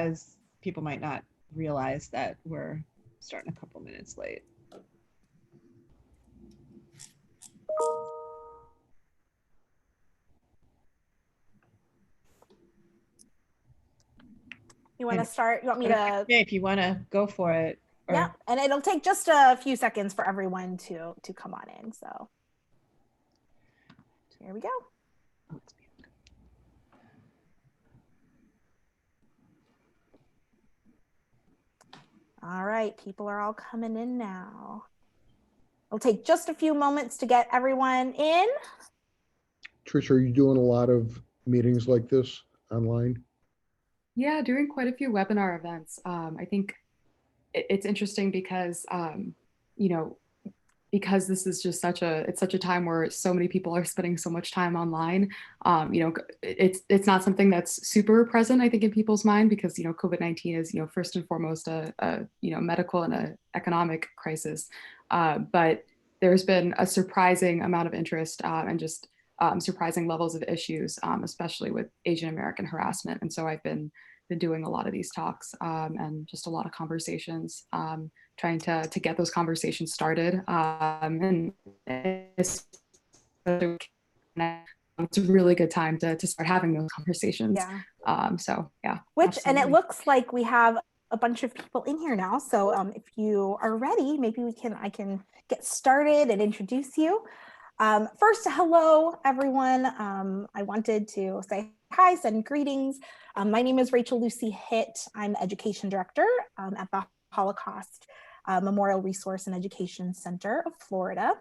because people might not realize that we're starting a couple minutes late. You want to start? You want me to? Yeah, if you want to go for it. Or... Yeah, and it'll take just a few seconds for everyone to come on in. So here we go. All right, people are all coming in now. It'll take just a few moments to get everyone in. Trisha, are you doing a lot of meetings like this online? Yeah, doing quite a few webinar events. I think it's interesting because, you know, because this is just such a time where so many people are spending so much time online. You know, it's not something that's super present, I think, in people's mind because, you know, COVID-19 is, you know, first and foremost a you know, medical and an economic crisis. But there's been a surprising amount of interest and just surprising levels of issues, especially with Asian American harassment. And so I've been doing a lot of these talks and just a lot of conversations, trying to get those conversations started. And it's a really good time to start having those conversations. Yeah. So yeah. Which, absolutely. and it looks like we have a bunch of people in here now. So if you are ready, maybe I can get started and introduce you. First, hello, everyone. I wanted to say hi, send greetings. My name is Rachel Lucy Hitt. I'm the Education Director at the Holocaust Memorial Resource and Education Center of Florida.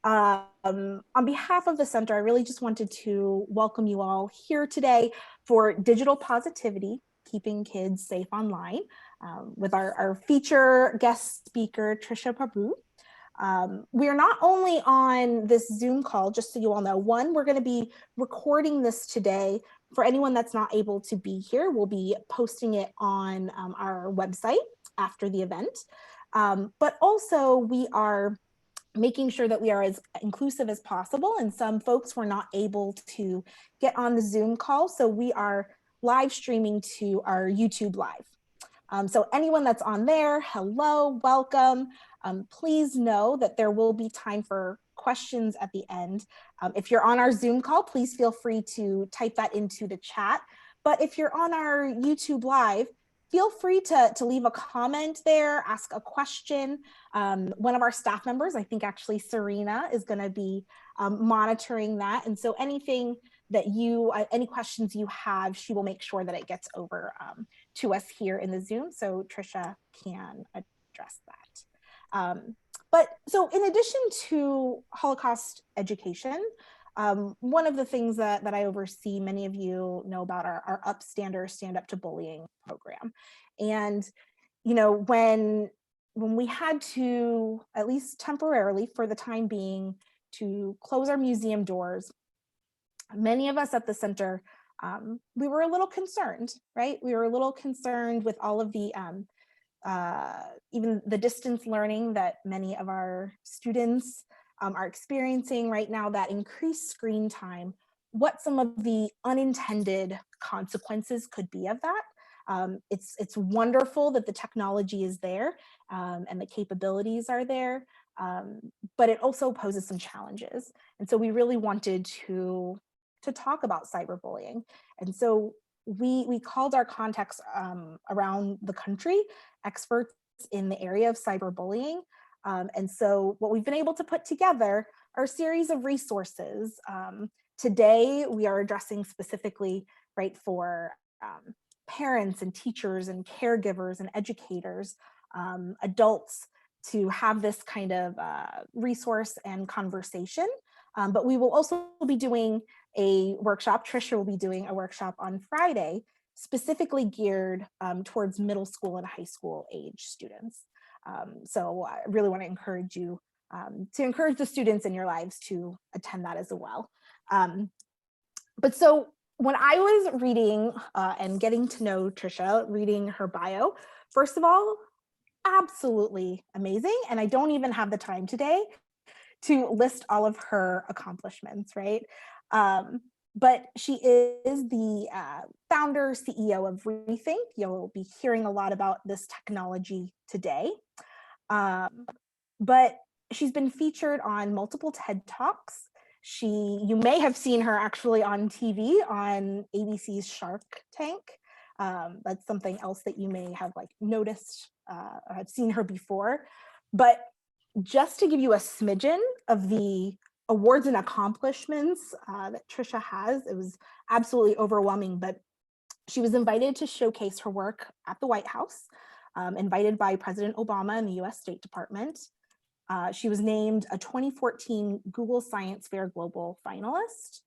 On behalf of the center, I really just wanted to welcome you all here today for Digital Positivity, Keeping Kids Safe Online, with our feature guest speaker, Trisha Prabhu. We are not only on this Zoom call, just so you all know, one, we're going to be recording this today. For anyone that's not able to be here, we'll be posting it on our website after the event. But also we are making sure that we are as inclusive as possible. And some folks were not able to get on the Zoom call. So we are live streaming to our YouTube Live. So anyone that's on there, hello, welcome. Please know that there will be time for questions at the end. If you're on our Zoom call, please feel free to type that into the chat. But if you're on our YouTube Live, feel free to leave a comment there, ask a question. One of our staff members, I think actually Serena, is going to be monitoring that. And so anything that any questions you have, she will make sure that it gets over to us here in the Zoom, so Trisha can address that. But so in addition to Holocaust education, one of the things that I oversee, many of you know about our Upstander Stand Up to Bullying program. And, you know, when we had to, at least temporarily for the time being, to close our museum doors, many of us at the center, we were a little concerned, right? We were a little concerned with all of the, even the distance learning that many of our students are experiencing right now, that increased screen time, what some of the unintended consequences could be of that. It's wonderful that the technology is there and the capabilities are there, but it also poses some challenges. And so we really wanted to talk about cyberbullying. And so we called our contacts around the country, experts in the area of cyberbullying. And so what we've been able to put together are a series of resources. Today, we are addressing specifically, right, for parents and teachers and caregivers and educators, adults, to have this kind of resource and conversation. But we will also be doing a workshop. Trisha will be doing a workshop on Friday, specifically geared towards middle school and high school age students. So I really want to encourage you to encourage the students in your lives to attend that as well. But so when I was reading and getting to know Trisha, reading her bio, first of all, absolutely amazing. And I don't even have the time today to list all of her accomplishments, right? but she is the founder, CEO of Rethink. You'll be hearing a lot about this technology today. But she's been featured on multiple TED Talks. You may have seen her actually on TV on ABC's Shark Tank. That's something else that you may have like noticed or have seen her before. But just to give you a smidgen of the awards and accomplishments that Trisha has, it was absolutely overwhelming, but she was invited to showcase her work at the White House, invited by President Obama and the US State Department. She was named a 2014 Google Science Fair Global Finalist.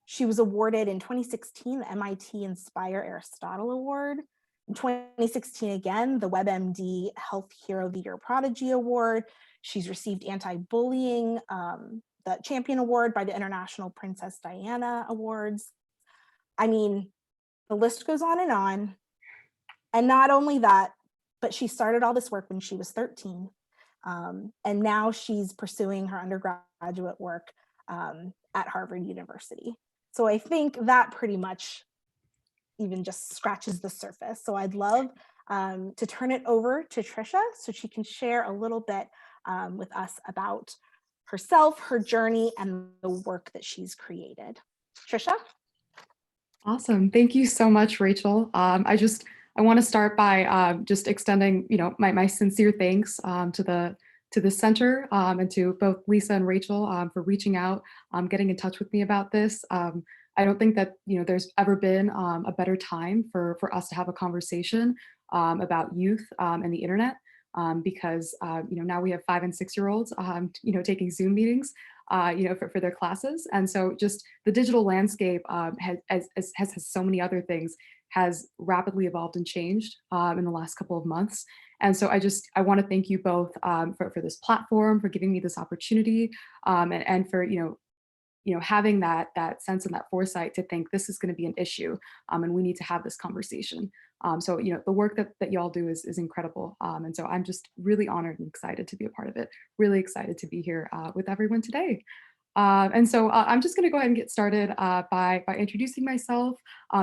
She was awarded in 2016 the MIT Inspire Aristotle Award. In 2016 again, the WebMD Health Hero of the Year Prodigy Award. She's received anti-bullying, the Champion Award by the International Princess Diana Awards. I mean, the list goes on. And not only that, but she started all this work when she was 13. And now she's pursuing her undergraduate work at Harvard University. So I think that pretty much even just scratches the surface. So I'd love to turn it over to Trisha so she can share a little bit with us about herself, her journey, and the work that she's created. Trisha? Awesome. Thank you so much, Rachel. I want to start by just extending, my sincere thanks to the center and to both Lisa and Rachel for reaching out, getting in touch with me about this. I don't think that there's ever been a better time for us to have a conversation about youth and the internet, because now we have 5- and 6-year-olds taking Zoom meetings for their classes, and so just the digital landscape has so many other things, has rapidly evolved and changed in the last couple of months. And so I want to thank you both for this platform, for giving me this opportunity, and for having that sense and that foresight to think this is going to be an issue, and we need to have this conversation. So the work that y'all do is incredible, and so I'm just really honored and excited to be a part of it. Really excited to be here with everyone today. And so I'm just going to go ahead and get started by introducing myself,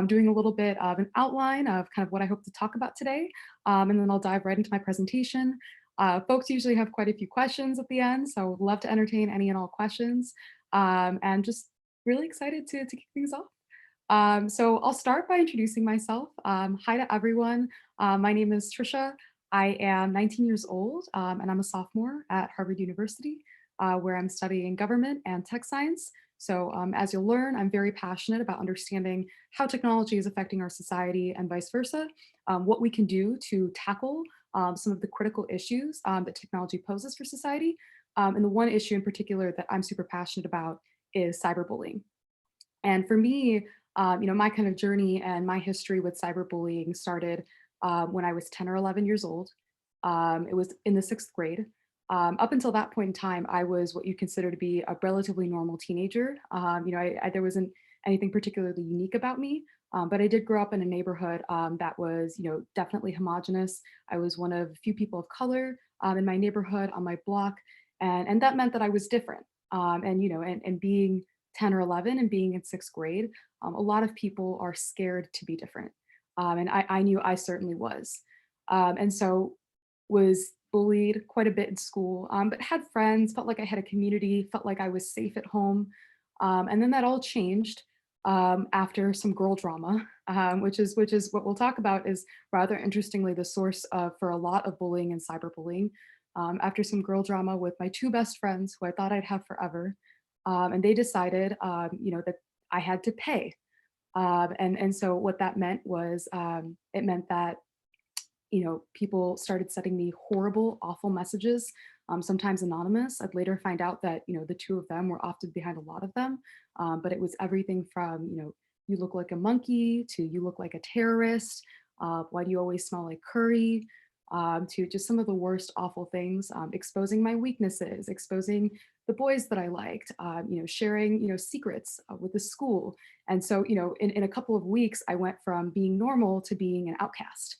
doing a little bit of an outline of kind of what I hope to talk about today, and then I'll dive right into my presentation. Folks usually have quite a few questions at the end, so love to entertain any and all questions, and just really excited to kick things off. So I'll start by introducing myself. Hi to everyone. My name is Trisha. I am 19 years old, and I'm a sophomore at Harvard University, where I'm studying government and tech science. So as you'll learn, I'm very passionate about understanding how technology is affecting our society and vice versa, what we can do to tackle some of the critical issues that technology poses for society. And the one issue in particular that I'm super passionate about is cyberbullying. And for me, my kind of journey and my history with cyberbullying started when I was 10 or 11 years old. It was in the 6th grade. Up until that point in time, I was what you consider to be a relatively normal teenager. There wasn't anything particularly unique about me, but I did grow up in a neighborhood that was, definitely homogenous. I was one of a few people of color in my neighborhood, on my block, and that meant that I was different. And being 10 or 11 and being in 6th grade, a lot of people are scared to be different, and I knew I certainly was, and so was bullied quite a bit in school, but had friends, felt like I had a community, felt like I was safe at home. And then that all changed after some girl drama, which is what we'll talk about, is rather interestingly the source for a lot of bullying and cyberbullying. After some girl drama with my 2 best friends who I thought I'd have forever. And they decided, that I had to pay. And so what that meant was, it meant that people started sending me horrible, awful messages, sometimes anonymous. I'd later find out that, the 2 of them were often behind a lot of them. But it was everything from, you look like a monkey, to you look like a terrorist, why do you always smell like curry, to just some of the worst, awful things, exposing my weaknesses, exposing the boys that I liked, sharing, secrets with the school. And so, in a couple of weeks, I went from being normal to being an outcast.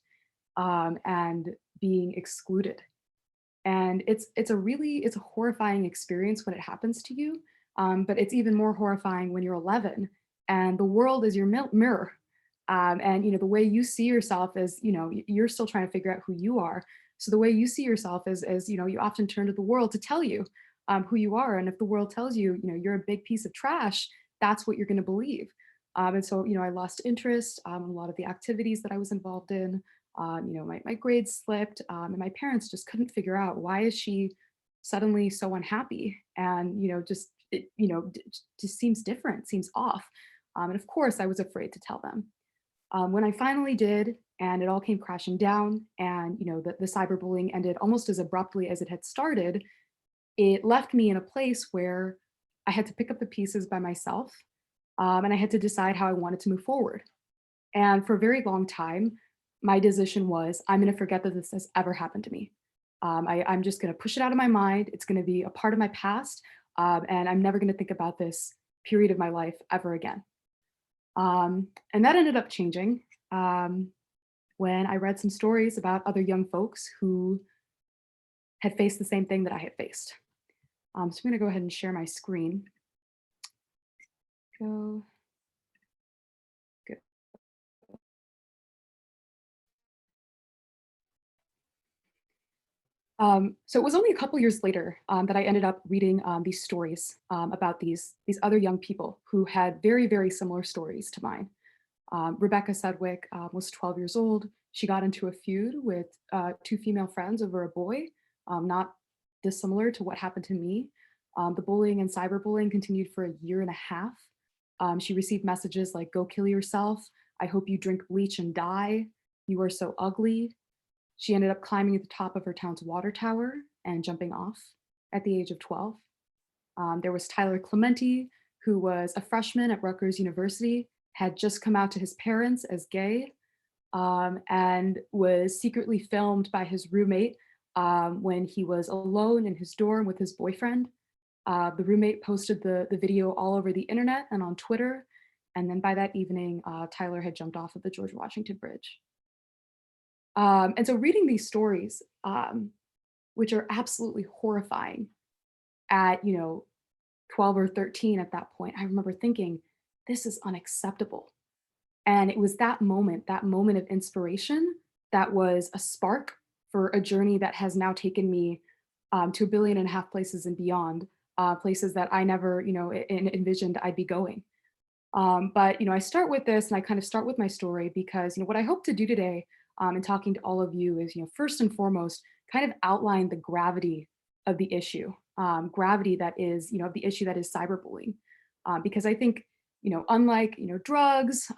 And being excluded. And it's a horrifying experience when it happens to you, but it's even more horrifying when you're 11 and the world is your mirror. And the way you see yourself is, you're still trying to figure out who you are. So the way you see yourself is you often turn to the world to tell you who you are. And if the world tells you, you're a big piece of trash, that's what you're going to believe. And so, I lost interest in a lot of the activities that I was involved in. My grades slipped, and my parents just couldn't figure out, why is she suddenly so unhappy? And, just seems different, seems off. And of course, I was afraid to tell them. When I finally did, and it all came crashing down, and the cyberbullying ended almost as abruptly as it had started, it left me in a place where I had to pick up the pieces by myself, and I had to decide how I wanted to move forward. And for a very long time, my decision was, I'm going to forget that this has ever happened to me. I'm just going to push it out of my mind. It's going to be a part of my past, and I'm never going to think about this period of my life ever again. And that ended up changing when I read some stories about other young folks who had faced the same thing that I had faced. So I'm going to go ahead and share my screen. Go. Good. So it was only a couple years later that I ended up reading these stories about these other young people who had very, very similar stories to mine. Rebecca Sedgwick was 12 years old. She got into a feud with two female friends over a boy, not dissimilar to what happened to me. The bullying and cyberbullying continued for a year and a half. She received messages like, "Go kill yourself. I hope you drink bleach and die. You are so ugly." She ended up climbing at the top of her town's water tower and jumping off at the age of 12. There was Tyler Clementi, who was a freshman at Rutgers University, had just come out to his parents as gay, and was secretly filmed by his roommate when he was alone in his dorm with his boyfriend. The roommate posted the video all over the internet and on Twitter. And then by that evening, Tyler had jumped off of the George Washington Bridge. And so reading these stories, which are absolutely horrifying at, 12 or 13 at that point, I remember thinking, this is unacceptable. And it was that moment of inspiration, that was a spark for a journey that has now taken me to 1.5 billion places and beyond, places that I never, envisioned I'd be going. But, I start with this, and I kind of start with my story because, what I hope to do today in talking to all of you is, first and foremost, kind of outline the gravity of the issue, gravity that is, of the issue that is cyberbullying. Because I think, unlike, drugs,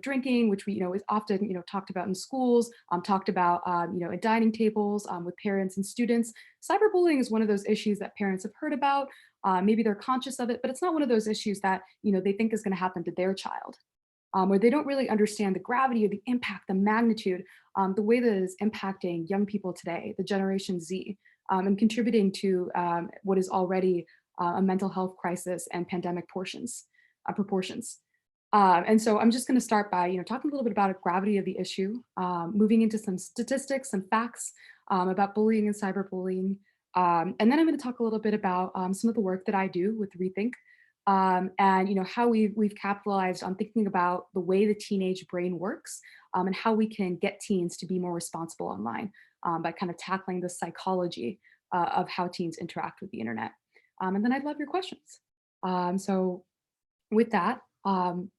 drinking, which we, is often, talked about in schools, talked about, at dining tables with parents and students, cyberbullying is one of those issues that parents have heard about. Maybe they're conscious of it, but it's not one of those issues that, they think is going to happen to their child. Or they don't really understand the gravity of the impact, the magnitude, the way that it is impacting young people today, the Generation Z, and contributing to what is already a mental health crisis and pandemic proportions. And so I'm just going to start by, talking a little bit about the gravity of the issue, moving into some statistics, some facts about bullying and cyberbullying. And then I'm going to talk a little bit about some of the work that I do with Rethink, and how we've capitalized on thinking about the way the teenage brain works, and how we can get teens to be more responsible online by kind of tackling the psychology of how teens interact with the internet. And then I'd love your questions. So with that, I'm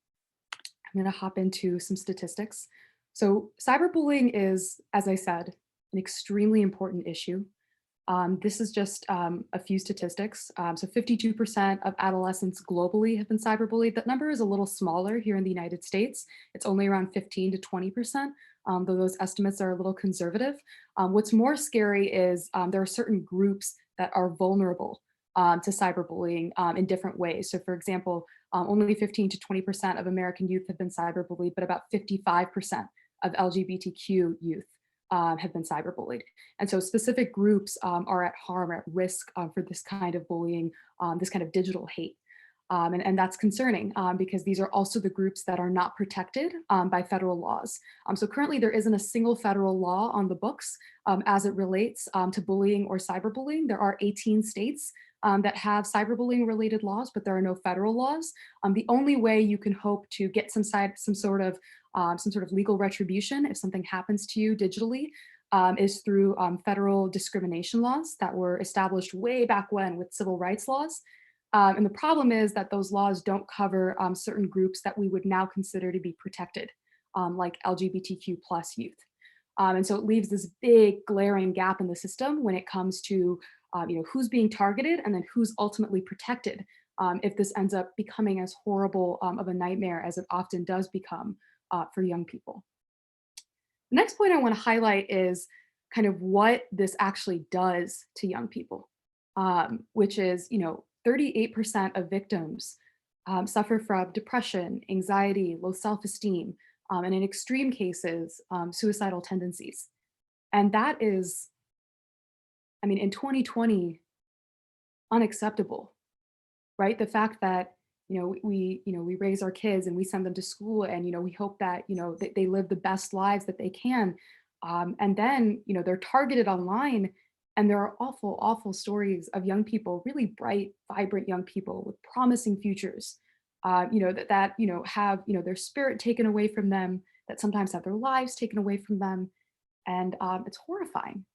going to hop into some statistics. So cyberbullying is, as I said, an extremely important issue. This is just a few statistics. So 52% of adolescents globally have been cyberbullied. That number is a little smaller here in the United States. It's only around 15 to 20%, though those estimates are a little conservative. What's more scary is there are certain groups that are vulnerable to cyberbullying in different ways. So for example, only 15 to 20% of American youth have been cyberbullied, but about 55% of LGBTQ youth have been cyberbullied. And so specific groups are at harm or at risk for this kind of bullying, this kind of digital hate. And that's concerning because these are also the groups that are not protected by federal laws. So currently there isn't a single federal law on the books as it relates to bullying or cyberbullying. There are 18 states that have cyberbullying related laws, but there are no federal laws. The only way you can hope to get some sort of legal retribution if something happens to you digitally is through federal discrimination laws that were established way back when with civil rights laws. And the problem is that those laws don't cover certain groups that we would now consider to be protected, like LGBTQ plus youth. And so it leaves this big glaring gap in the system when it comes to who's being targeted and then who's ultimately protected if this ends up becoming as horrible of a nightmare as it often does become for young people. The next point I want to highlight is kind of what this actually does to young people, which is, 38% of victims suffer from depression, anxiety, low self-esteem, and in extreme cases, suicidal tendencies. And that is, in 2020, unacceptable, right? The fact that, we raise our kids and we send them to school and, we hope that, they live the best lives that they can. And then, they're targeted online. And there are awful, awful stories of young people, really bright, vibrant young people with promising futures, have, their spirit taken away from them, that sometimes have their lives taken away from them. And it's horrifying.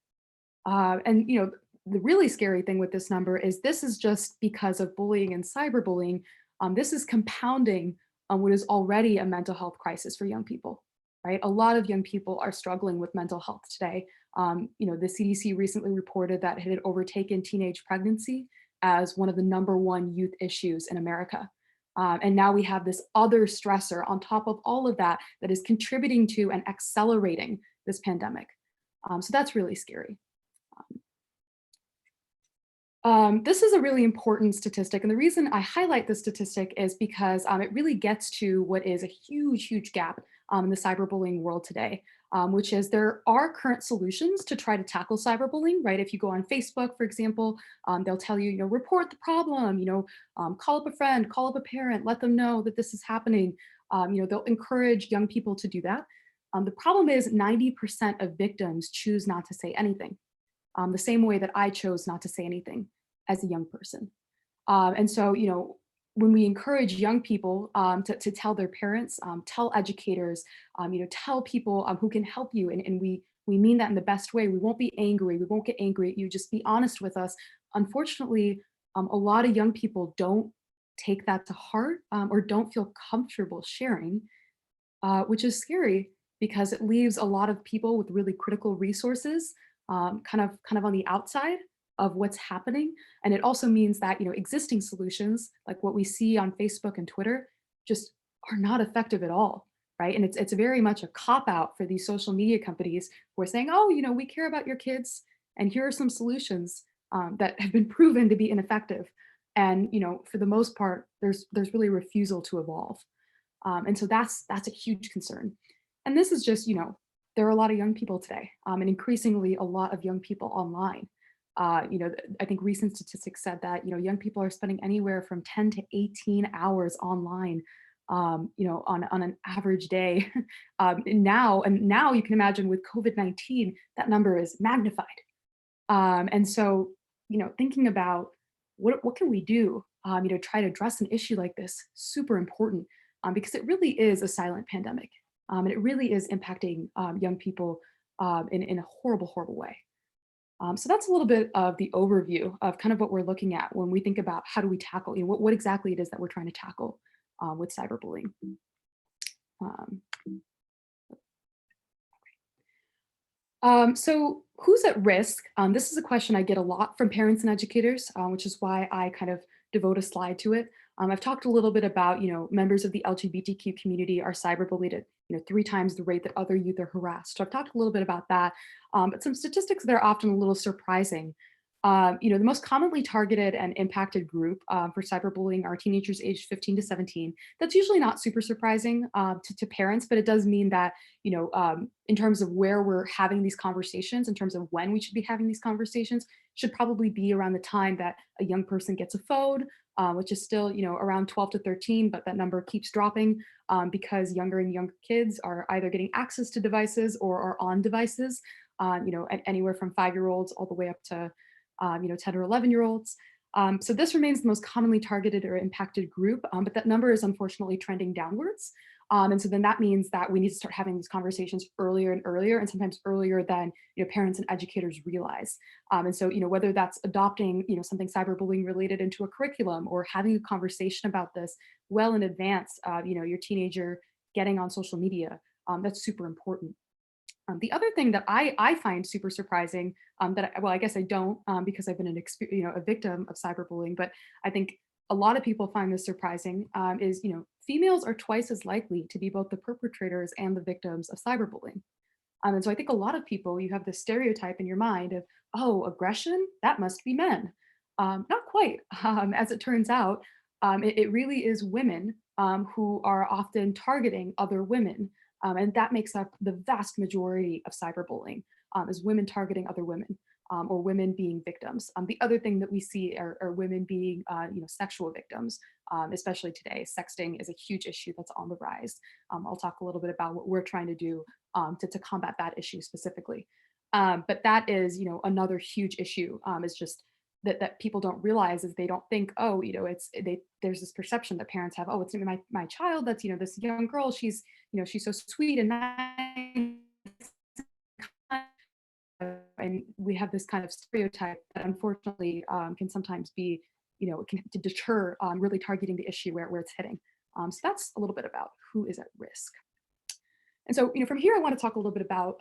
And, the really scary thing with this number is this is just because of bullying and cyberbullying. This is compounding what is already a mental health crisis for young people, right? A lot of young people are struggling with mental health today. The CDC recently reported that it had overtaken teenage pregnancy as one of the #1 youth issues in America. And now we have this other stressor on top of all of that that is contributing to and accelerating this pandemic. So that's really scary. This is a really important statistic. And the reason I highlight this statistic is because it really gets to what is a huge, huge gap in the cyberbullying world today, which is there are current solutions to try to tackle cyberbullying, right? If you go on Facebook, for example, they'll tell you, report the problem, call up a friend, call up a parent, let them know that this is happening. They'll encourage young people to do that. The problem is 90% of victims choose not to say anything, the same way that I chose not to say anything as a young person. And so, when we encourage young people to tell their parents, tell educators, tell people who can help you, and we mean that in the best way. We won't be angry. We won't get angry at you. Just be honest with us. Unfortunately, a lot of young people don't take that to heart or don't feel comfortable sharing, which is scary because it leaves a lot of people with really critical resources kind of on the outside of what's happening. And it also means that, existing solutions like what we see on Facebook and Twitter just are not effective at all, right? And it's very much a cop-out for these social media companies who are saying, oh, we care about your kids, and here are some solutions that have been proven to be ineffective. And, for the most part, there's really a refusal to evolve. And so that's a huge concern. And this is just, there are a lot of young people today, and increasingly a lot of young people online. I think recent statistics said that, young people are spending anywhere from 10 to 18 hours online, on an average day. And now you can imagine with COVID-19, that number is magnified. And so, thinking about what can we do, try to address an issue like this, super important, because it really is a silent pandemic. And it really is impacting young people in a horrible, horrible way. So that's a little bit of the overview of kind of what we're looking at when we think about how do we tackle, what exactly it is that we're trying to tackle with cyberbullying. So who's at risk? This is a question I get a lot from parents and educators, which is why I kind of devote a slide to it. I've talked a little bit about, members of the LGBTQ community are cyberbullied at, 3 times the rate that other youth are harassed. So I've talked a little bit about that, but some statistics that are often a little surprising. The most commonly targeted and impacted group for cyberbullying are teenagers aged 15 to 17. That's usually not super surprising to parents, but it does mean that, in terms of where we're having these conversations, in terms of when we should be having these conversations, should probably be around the time that a young person gets a phone, which is still, around 12 to 13, but that number keeps dropping because younger and younger kids are either getting access to devices or are on devices, anywhere from 5-year-olds all the way up to 10 or 11-year-olds. So this remains the most commonly targeted or impacted group, but that number is unfortunately trending downwards. And so then that means that we need to start having these conversations earlier and earlier, and sometimes earlier than parents and educators realize. And so whether that's adopting something cyberbullying related into a curriculum, or having a conversation about this well in advance of your teenager getting on social media, that's super important. The other thing that I find super surprising, well, I guess I don't, because I've been a victim of cyberbullying, but I think a lot of people find this surprising, is females are twice as likely to be both the perpetrators and the victims of cyberbullying. And so I think a lot of people, you have this stereotype in your mind of, oh, aggression, that must be men. Not quite. As it turns out, it really is women who are often targeting other women. And that makes up the vast majority of cyberbullying, is women targeting other women, or women being victims. The other thing that we see are women being sexual victims, especially today. Sexting is a huge issue that's on the rise. I'll talk a little bit about what we're trying to do to combat that issue specifically. But that is another huge issue, is just that people don't realize, is they don't think, oh, there's this perception that parents have, oh, it's my child, that's this young girl, she's she's so sweet and nice, and we have this kind of stereotype that unfortunately can sometimes be to deter really targeting the issue where it's hitting. So that's a little bit about who is at risk. And so from here I want to talk a little bit about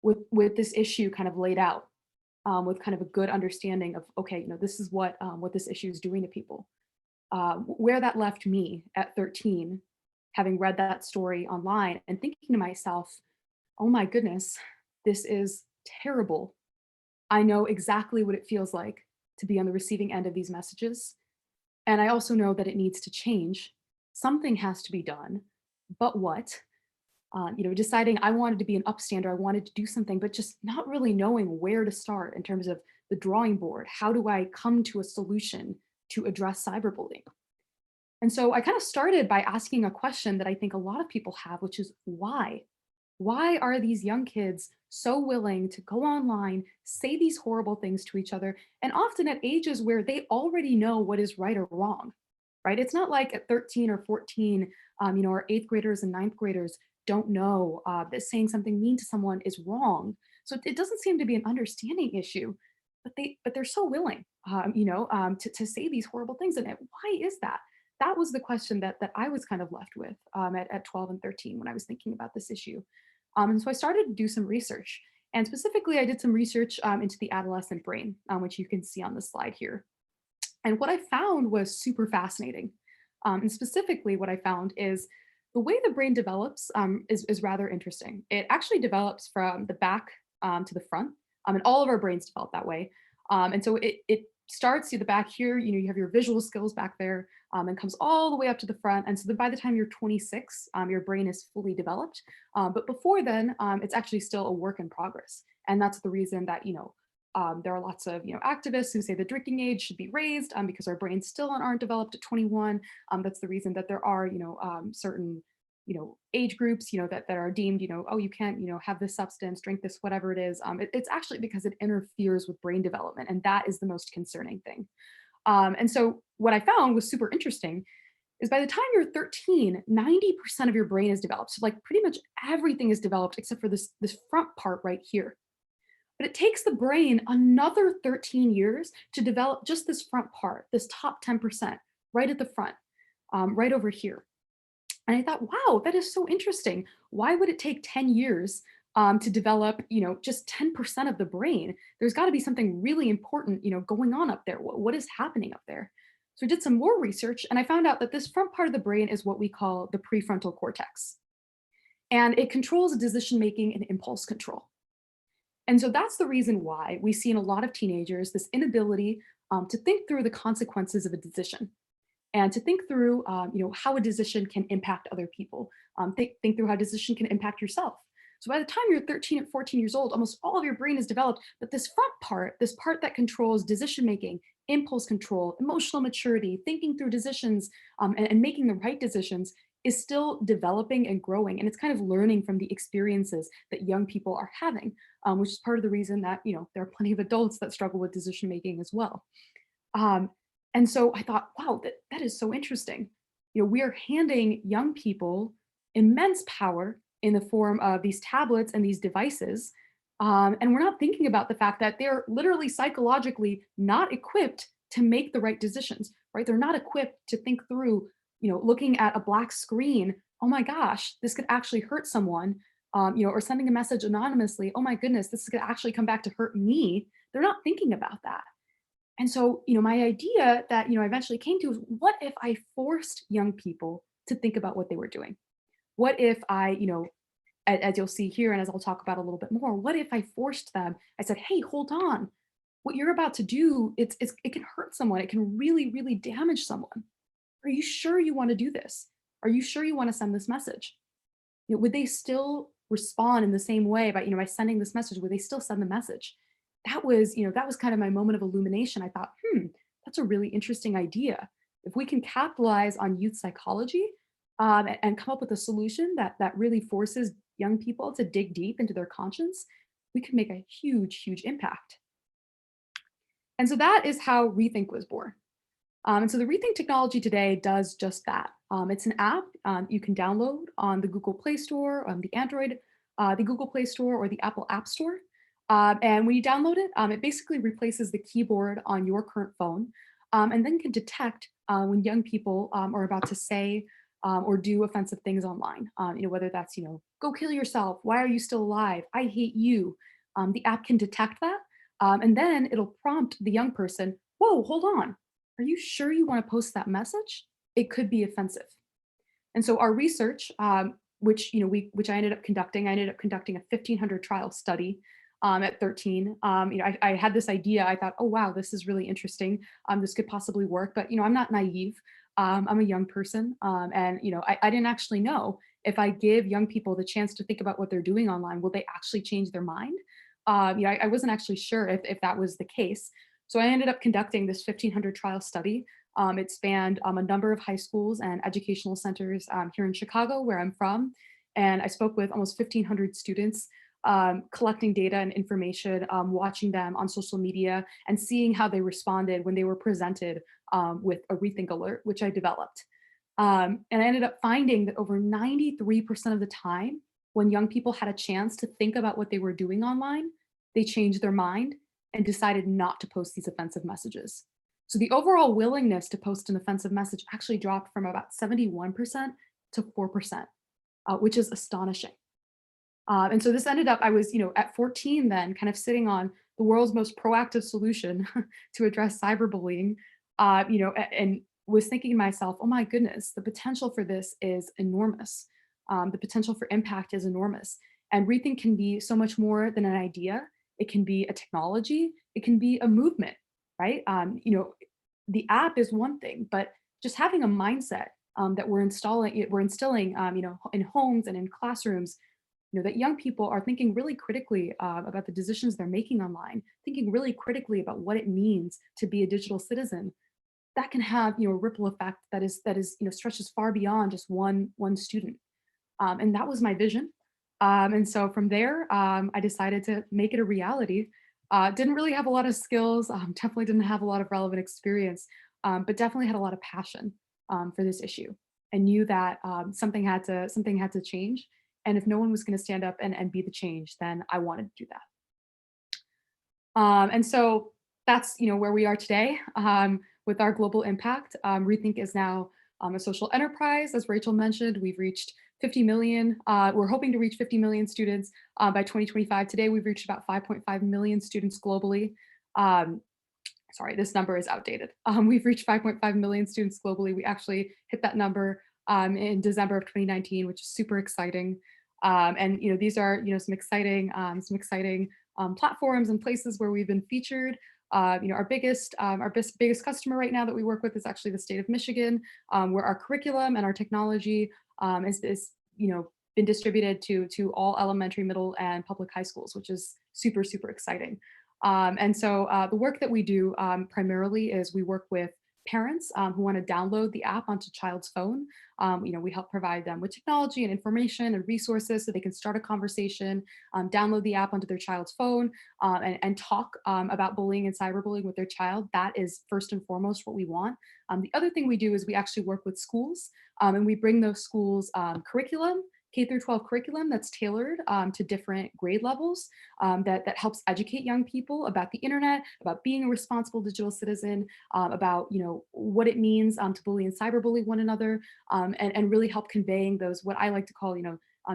with this issue kind of laid out, with kind of a good understanding of, okay, this is what this issue is doing to people. Where that left me at 13, having read that story online and thinking to myself, oh my goodness, this is terrible. I know exactly what it feels like to be on the receiving end of these messages. And I also know that it needs to change. Something has to be done, but what? Deciding I wanted to be an upstander, I wanted to do something, but just not really knowing where to start in terms of the drawing board. How do I come to a solution to address cyberbullying? And so I kind of started by asking a question that I think a lot of people have, which is why? Why are these young kids so willing to go online, say these horrible things to each other, and often at ages where they already know what is right or wrong, right? It's not like at 13 or 14, our eighth graders and ninth graders don't know that saying something mean to someone is wrong. So it doesn't seem to be an understanding issue, but they're so willing, to say these horrible things. And why is that? That was the question that I was kind of left with at 12 and 13 when I was thinking about this issue. And so I started to do some research, and specifically I did some research into the adolescent brain, which you can see on the slide here. And what I found was super fascinating. And specifically what I found is the way the brain develops is rather interesting. It actually develops from the back to the front, and all of our brains develop that way. And so it starts at the back here, you have your visual skills back there, and comes all the way up to the front. And so that by the time you're 26, your brain is fully developed. But before then, it's actually still a work in progress. And that's the reason that, there are lots of activists who say the drinking age should be raised because our brains still aren't developed at 21. That's the reason that there are certain age groups that are deemed oh, you can't have this substance, drink this, whatever it is. It's actually because it interferes with brain development, and that is the most concerning thing. And so what I found was super interesting is by the time you're 13, 90% of your brain is developed. So like pretty much everything is developed except for this front part right here. But it takes the brain another 13 years to develop just this front part, this top 10%, right at the front, right over here. And I thought, wow, that is so interesting. Why would it take 10 years to develop, just 10% of the brain? There's got to be something really important, going on up there. What is happening up there? So I did some more research, and I found out that this front part of the brain is what we call the prefrontal cortex. And it controls decision-making and impulse control. And so that's the reason why we see in a lot of teenagers this inability to think through the consequences of a decision, and to think through how a decision can impact other people. Think through how a decision can impact yourself. So by the time you're 13 and 14 years old, almost all of your brain is developed, but this front part, this part that controls decision-making, impulse control, emotional maturity, thinking through decisions, and making the right decisions, is still developing and growing. And it's kind of learning from the experiences that young people are having, which is part of the reason that there are plenty of adults that struggle with decision-making as well. And so I thought, wow, that is so interesting. We are handing young people immense power in the form of these tablets and these devices. And we're not thinking about the fact that they're literally psychologically not equipped to make the right decisions, right? They're not equipped to think through, looking at a black screen, oh my gosh, this could actually hurt someone, or sending a message anonymously, oh my goodness, this is going to actually come back to hurt me. They're not thinking about that. And so, my idea that, I eventually came to is, what if I forced young people to think about what they were doing? What if I, as you'll see here, and as I'll talk about a little bit more, what if I forced them? I said, hey, hold on. What you're about to do, it can hurt someone. It can really, really damage someone. Are you sure you want to do this? Are you sure you want to send this message? Would they still respond in the same way by sending this message? Would they still send the message? That was kind of my moment of illumination. I thought, that's a really interesting idea. If we can capitalize on youth psychology, and come up with a solution that really forces young people to dig deep into their conscience, we could make a huge, huge impact. And so that is how Rethink was born. And so the Rethink technology today does just that. It's an app you can download on the Google Play Store, on the Android, the Google Play Store, or the Apple App Store. And when you download it, it basically replaces the keyboard on your current phone, and then can detect when young people are about to say or do offensive things online. Whether that's, go kill yourself, why are you still alive, I hate you. The app can detect that, and then it'll prompt the young person, whoa, hold on. Are you sure you want to post that message? It could be offensive. And so our research, which I ended up conducting a 1,500 trial study at 13. I had this idea. I thought, oh wow, this is really interesting. This could possibly work. But I'm not naive. I'm a young person, and I didn't actually know if I give young people the chance to think about what they're doing online, will they actually change their mind? I wasn't actually sure if that was the case. So I ended up conducting this 1,500 trial study. It spanned a number of high schools and educational centers here in Chicago, where I'm from. And I spoke with almost 1,500 students, collecting data and information, watching them on social media, and seeing how they responded when they were presented with a Rethink alert, which I developed. And I ended up finding that over 93% of the time, when young people had a chance to think about what they were doing online, they changed their mind and decided not to post these offensive messages. So the overall willingness to post an offensive message actually dropped from about 71% to 4%, which is astonishing. And so this ended up, I was, at 14 then, kind of sitting on the world's most proactive solution to address cyberbullying, and was thinking to myself, oh my goodness, the potential for this is enormous. The potential for impact is enormous. And Rethink can be so much more than an idea. It can be a technology. It can be a movement, right? The app is one thing, but just having a mindset that we're instilling, in homes and in classrooms, that young people are thinking really critically about the decisions they're making online, thinking really critically about what it means to be a digital citizen. That can have, a ripple effect that is stretches far beyond just one student. And that was my vision. And so from there, I decided to make it a reality. Didn't really have a lot of skills, definitely didn't have a lot of relevant experience, but definitely had a lot of passion for this issue, and knew that something had to change. And if no one was going to stand up and be the change, then I wanted to do that. And so that's where we are today with our global impact. Rethink is now a social enterprise. As Rachel mentioned, we've reached 50 million. We're hoping to reach 50 million students by 2025. Today, we've reached about 5.5 million students globally. Sorry, this number is outdated. We've reached 5.5 million students globally. We actually hit that number in December of 2019, which is super exciting. And these are some exciting platforms and places where we've been featured. Our biggest customer right now that we work with is actually the state of Michigan, where our curriculum and our technology is been distributed to all elementary, middle, and public high schools, which is super, super exciting. And so the work that we do primarily is we work with parents who want to download the app onto child's phone. We help provide them with technology and information and resources so they can start a conversation, download the app onto their child's phone, and talk about bullying and cyberbullying with their child. That is first and foremost what we want. The other thing we do is we actually work with schools, and we bring those schools curriculum, K through 12 curriculum that's tailored to different grade levels, that helps educate young people about the internet, about being a responsible digital citizen, about what it means to bully and cyberbully one another, and really help conveying those, what I like to call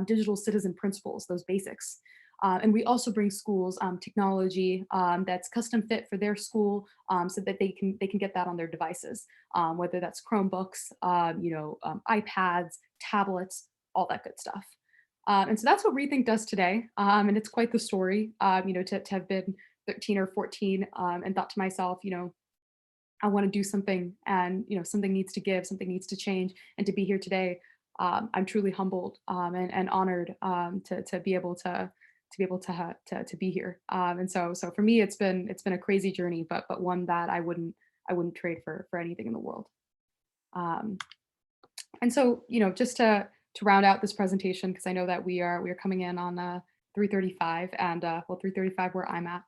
digital citizen principles, those basics. And we also bring schools technology that's custom fit for their school, so that they can get that on their devices, whether that's Chromebooks, iPads, tablets, all that good stuff. And so that's what Rethink does today. And it's quite the story, to have been 13 or 14 and thought to myself, I want to do something, and something needs to give, something needs to change, and to be here today, I'm truly humbled and honored to be able to be here. And so for me, it's been a crazy journey, but one that I wouldn't trade for anything in the world. And so just to round out this presentation, because I know that we are coming in on 3:35, and 3:35 where I'm at,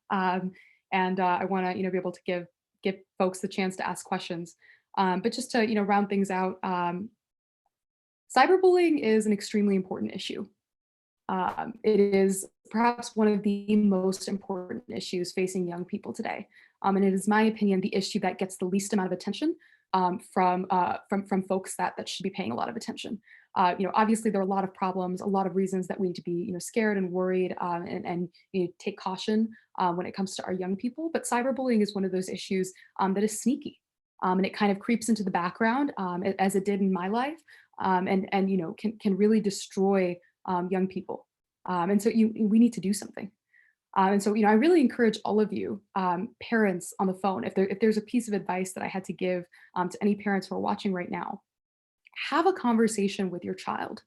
and I want to be able to give folks the chance to ask questions. But just to round things out, cyberbullying is an extremely important issue. It is perhaps one of the most important issues facing young people today, and it is my opinion the issue that gets the least amount of attention from folks that should be paying a lot of attention. Obviously there are a lot of problems, a lot of reasons that we need to be scared and worried, and take caution when it comes to our young people. But cyberbullying is one of those issues that is sneaky, and it kind of creeps into the background, as it did in my life, and can really destroy young people. And so we need to do something. And so, I really encourage all of you, parents on the phone, if there's a piece of advice that I had to give to any parents who are watching right now, have a conversation with your child.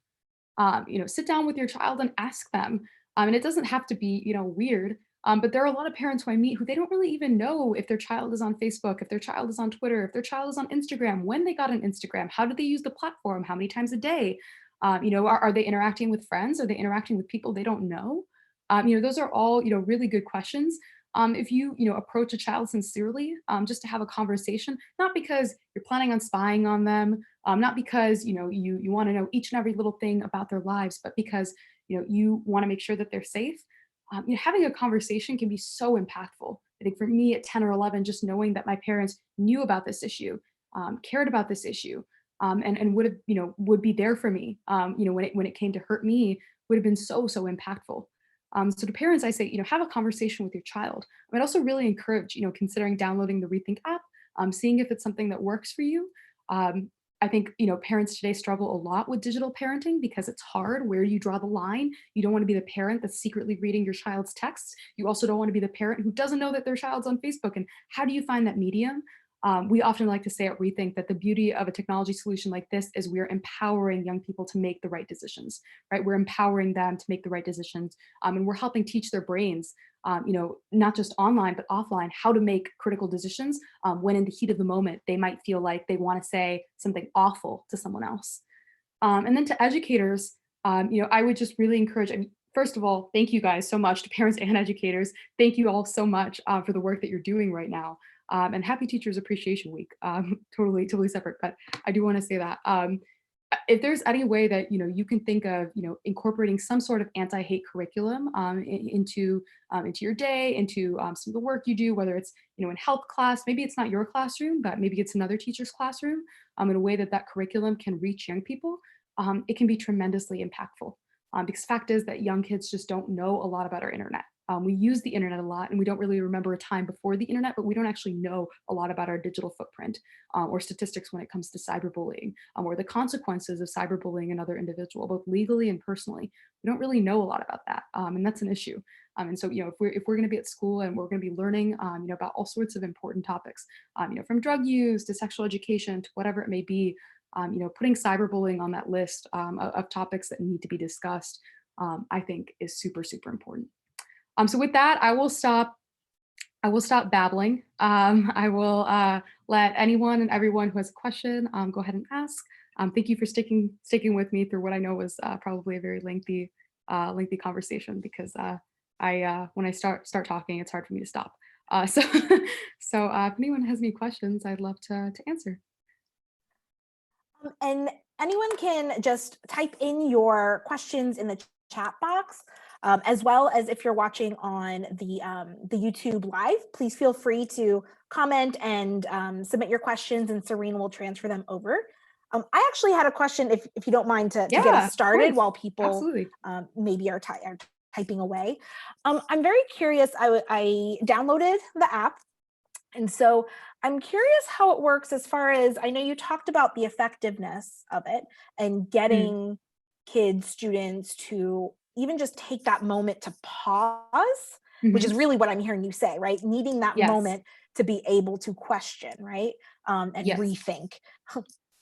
Sit down with your child and ask them. And it doesn't have to be, weird, but there are a lot of parents who I meet who they don't really even know if their child is on Facebook, if their child is on Twitter, if their child is on Instagram, when they got an Instagram, how do they use the platform, how many times a day? Are they interacting with friends? Are they interacting with people they don't know? Those are all, really good questions. If you, approach a child sincerely, just to have a conversation, not because you're planning on spying on them, not because, you want to know each and every little thing about their lives, but because, you want to make sure that they're safe. Having a conversation can be so impactful. I think for me at 10 or 11, just knowing that my parents knew about this issue, cared about this issue, and would have, would be there for me, when it came to hurt me, would have been so impactful. So to parents, I say, have a conversation with your child. I'd also really encourage, considering downloading the Rethink app, seeing if it's something that works for you. I think, parents today struggle a lot with digital parenting because it's hard. Where do you draw the line? You don't want to be the parent that's secretly reading your child's texts. You also don't want to be the parent who doesn't know that their child's on Facebook. And how do you find that medium? We often like to say at Rethink that the beauty of a technology solution like this is we're empowering young people to make the right decisions, right? We're empowering them to make the right decisions, and we're helping teach their brains, not just online, but offline, how to make critical decisions when in the heat of the moment, they might feel like they want to say something awful to someone else. And then to educators, I would just really encourage, first of all, thank you guys so much to parents and educators. Thank you all so much for the work that you're doing right now. And happy Teachers Appreciation Week, totally separate, but I do want to say that if there's any way that you can think of incorporating some sort of anti-hate curriculum into your day, into some of the work you do, whether it's in health class, maybe it's not your classroom, but maybe it's another teacher's classroom, in a way that curriculum can reach young people, it can be tremendously impactful. Because fact is that young kids just don't know a lot about our internet. We use the internet a lot, and we don't really remember a time before the internet, but we don't actually know a lot about our digital footprint or statistics when it comes to cyberbullying, or the consequences of cyberbullying another individual, both legally and personally. We don't really know a lot about that, and that's an issue. And so, if we're going to be at school and we're going to be learning, about all sorts of important topics, from drug use to sexual education to whatever it may be, putting cyberbullying on that list of topics that need to be discussed, I think is super important. So with that, I will stop. I will stop babbling. I will let anyone and everyone who has a question go ahead and ask. Thank you for sticking with me through what I know was probably a very lengthy conversation, because when I start talking, it's hard for me to stop. So if anyone has any questions, I'd love to answer. And anyone can just type in your questions in the chat box, as well as if you're watching on the YouTube live, please feel free to comment and submit your questions, and Serene will transfer them over. I actually had a question, if you don't mind, to get Yeah, us started course. while people Absolutely. maybe are typing away. I'm very curious. I downloaded the app, and so I'm curious how it works, as far as I know you talked about the effectiveness of it and getting kids, students to even just take that moment to pause, which is Mhm. really what I'm hearing you say, right? Needing that Yes. moment to be able to question, right? And Yes. rethink.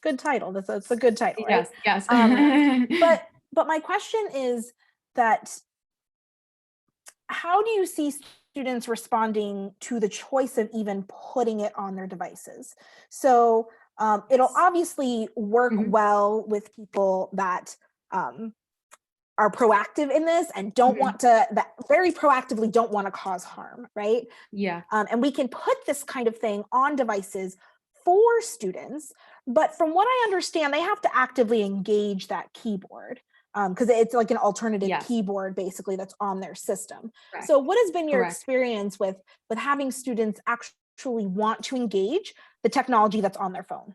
Good title. That's a good title, right? Yes. Yes. But my question is that, how do you see students responding to the choice of even putting it on their devices? So it'll obviously work Mhm. well with people that are proactive in this and don't Mhm. want to, that very proactively don't want to cause harm, right? Yeah. And we can put this kind of thing on devices for students, but from what I understand, they have to actively engage that keyboard, because it's like an alternative Yes. keyboard basically that's on their system. Correct. So what has been your Correct. experience with having students actually want to engage the technology that's on their phone?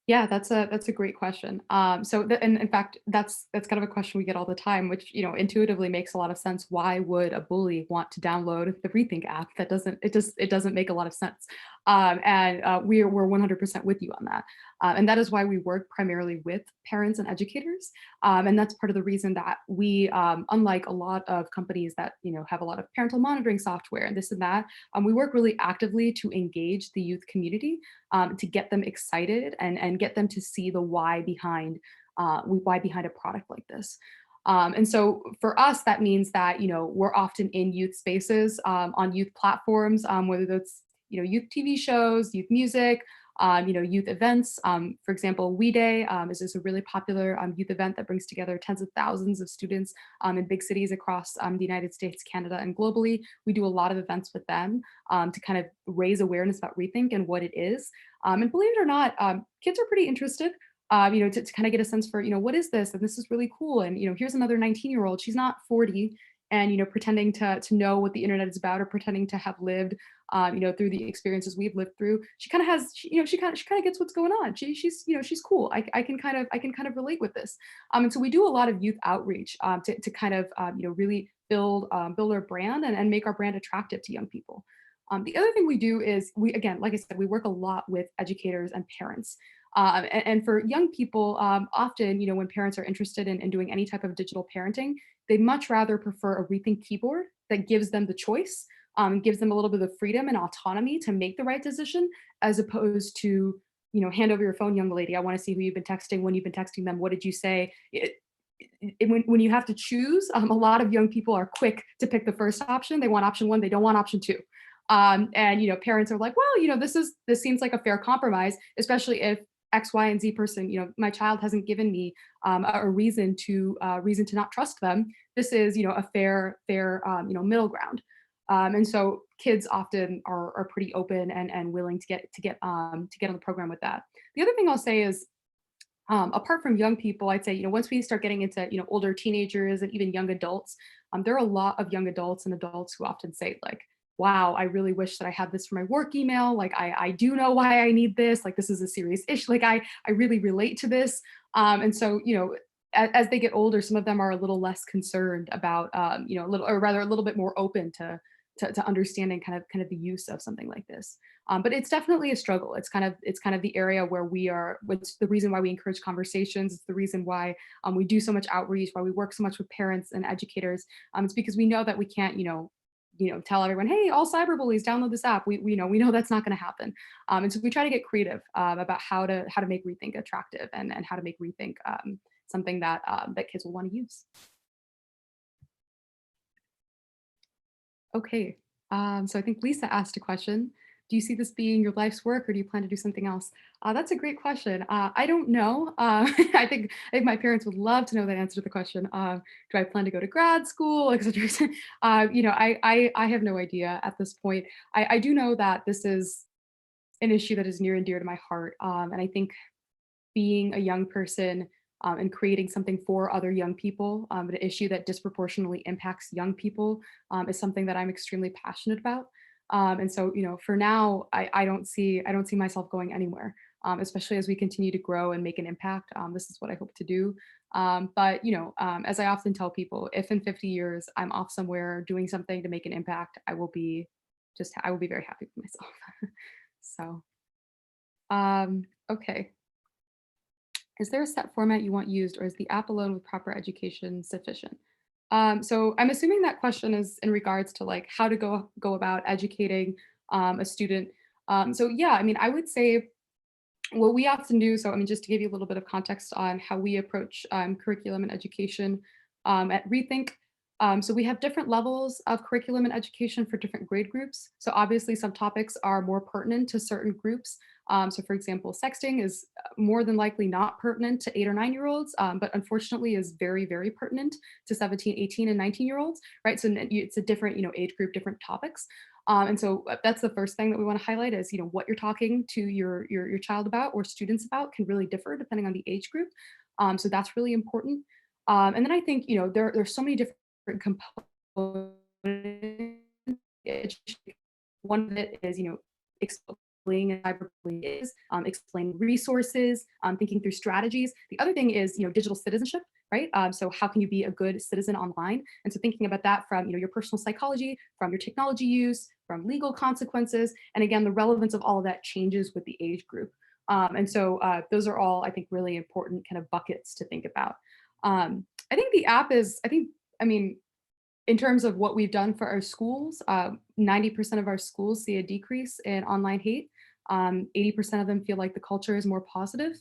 Yeah, that's a great question. And in fact, that's kind of a question we get all the time, which, intuitively makes a lot of sense. Why would a bully want to download the Rethink app? It doesn't make a lot of sense. And we're 100% with you on that. And that is why we work primarily with parents and educators. And that's part of the reason that we, unlike a lot of companies that have a lot of parental monitoring software and this and that, we work really actively to engage the youth community, to get them excited and get them to see the why behind a product like this. And so for us, that means that we're often in youth spaces, on youth platforms, whether that's youth TV shows, youth music, youth events. For example, We Day is just a really popular youth event that brings together tens of thousands of students in big cities across the United States, Canada, and globally. We do a lot of events with them to kind of raise awareness about Rethink and what it is. And believe it or not, kids are pretty interested. To kind of get a sense for, what is this? And this is really cool. And, here's another 19-year-old. She's not 40 and, pretending to know what the internet is about, or pretending to have lived, through the experiences we've lived through. She kind of has, she kind of gets what's going on. She's cool. I can kind of relate with this. And so we do a lot of youth outreach to kind of, really build our brand and make our brand attractive to young people. The other thing we do is again, like I said, we work a lot with educators and parents. And for young people, often, when parents are interested in doing any type of digital parenting, they much rather prefer a Rethink keyboard that gives them the choice, gives them a little bit of freedom and autonomy to make the right decision, as opposed to, hand over your phone, young lady. I want to see who you've been texting, when you've been texting them, what did you say? When you have to choose, a lot of young people are quick to pick the first option. They want option one, they don't want option two. And parents are like, well, this seems like a fair compromise, especially if X, Y, and Z person, my child hasn't given me a reason to not trust them. This is, a fair, middle ground. And so kids often are pretty open and willing to get on the program with that. The other thing I'll say is, apart from young people, I'd say, once we start getting into, older teenagers and even young adults, there are a lot of young adults and adults who often say, like, wow, I really wish that I had this for my work email. Like, I do know why I need this. Like, this is a serious issue. Like, I really relate to this. And so, as they get older, some of them are a little less concerned about, a little bit more open to understanding kind of the use of something like this. But it's definitely a struggle. It's kind of the area where we are. What's the reason why we encourage conversations? It's the reason why we do so much outreach, why we work so much with parents and educators. It's because we know that we can't, tell everyone, hey, all cyberbullies, download this app. We know that's not going to happen. And so we try to get creative about how to make Rethink attractive and how to make Rethink something that kids will want to use. Okay. So I think Lisa asked a question. Do you see this being your life's work or do you plan to do something else? That's a great question. I don't know. I think my parents would love to know the answer to the question. Do I plan to go to grad school, et cetera, et cetera? I have no idea at this point. I do know that this is an issue that is near and dear to my heart. And I think being a young person and creating something for other young people, an issue that disproportionately impacts young people is something that I'm extremely passionate about. And so, for now, I don't see myself going anywhere, especially as we continue to grow and make an impact. This is what I hope to do. But as I often tell people, if in 50 years I'm off somewhere doing something to make an impact, I will be very happy with myself. So, okay. Is there a set format you want used, or is the app alone with proper education sufficient? So I'm assuming that question is in regards to like how to go about educating a student. So yeah, I mean, I would say what we often do. So I mean, just to give you a little bit of context on how we approach curriculum and education at Rethink. So we have different levels of curriculum and education for different grade groups. So obviously some topics are more pertinent to certain groups. So for example, sexting is more than likely not pertinent to 8 or 9-year-olds, but unfortunately is very, very pertinent to 17, 18, and 19-year-olds, right? So it's a different, age group, different topics. And so that's the first thing that we want to highlight is, what you're talking to your child about or students about can really differ depending on the age group. So that's really important. And then I think, there's so many different components. One of it is, explaining and cyberbullying is, explaining resources, thinking through strategies. The other thing is, digital citizenship, right? So how can you be a good citizen online? And so thinking about that from, your personal psychology, from your technology use, from legal consequences. And again, the relevance of all of that changes with the age group. And so those are all, I think, really important kind of buckets to think about. I think the app is, I mean, in terms of what we've done for our schools, 90% of our schools see a decrease in online hate. 80% of them feel like the culture is more positive.